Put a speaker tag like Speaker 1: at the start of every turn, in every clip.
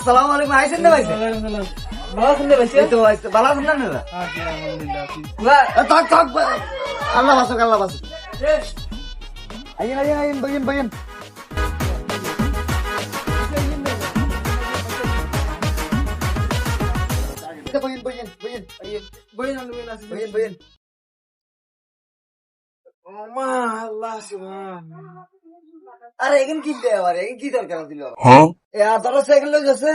Speaker 1: আসসালামু আলাইকুম আইছেন না ভাই এই তো ভাই ভালো আছেন না না থাক থাক আল্লাহ বাসুক আল্লাহ বাসুক আইন আইন আইন বইন বইন বইন বইন বইন বইন বইন ওমা আল্লাহ সুবহান আরে এখন কি দেওয়া রে কি দরকার ছিল হ্যাঁ এ আদার সাইকেল লই যাচ্ছে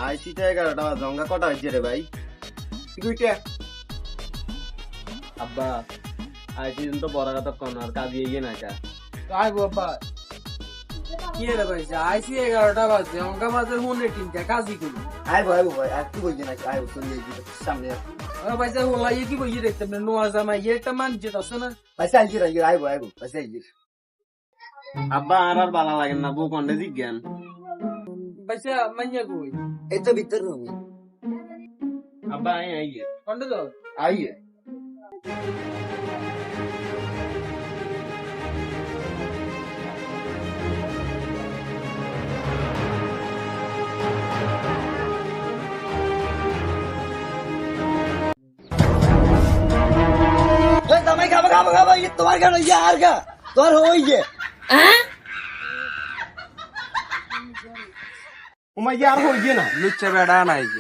Speaker 2: আইসি তো 11টা জঙ্গা কটা হয়েছে রে ভাই
Speaker 1: দুইটা
Speaker 2: আব্বা আইসি তো বড় কথা কোন আর কাজে গিয়ে না কা
Speaker 3: আই বাবা কি রে ভাই আইসি 11টা বাজে অঙ্কা বাজে হুনে তিনটা কাজই করি
Speaker 1: আই ভাই ভাই আর কি বলছেন আই তো নিয়ে সামনে
Speaker 3: আরে ভাই যা হলাই কি বই দেখতে না নোয়া জামাই এটা মান যে আছে না
Speaker 1: ভাই সাইজি রাই আই ভাই ভাই সাইজি
Speaker 2: আব্বা আর বালা লাগে না বউ কোনটা জিজ্ঞান
Speaker 3: ভাই মাইয়া কই
Speaker 1: এই তো ভিতর রুম
Speaker 2: আব্বা আইয়ে
Speaker 3: কোনটা দাও
Speaker 2: আইয়ে
Speaker 1: এই দামাই খাবা খাবা খাবা ये তোমার কেন यार का তোর হই যে
Speaker 2: ওমা ইয়ার হইছে না
Speaker 3: লুচ্চা বেড়া নাই যে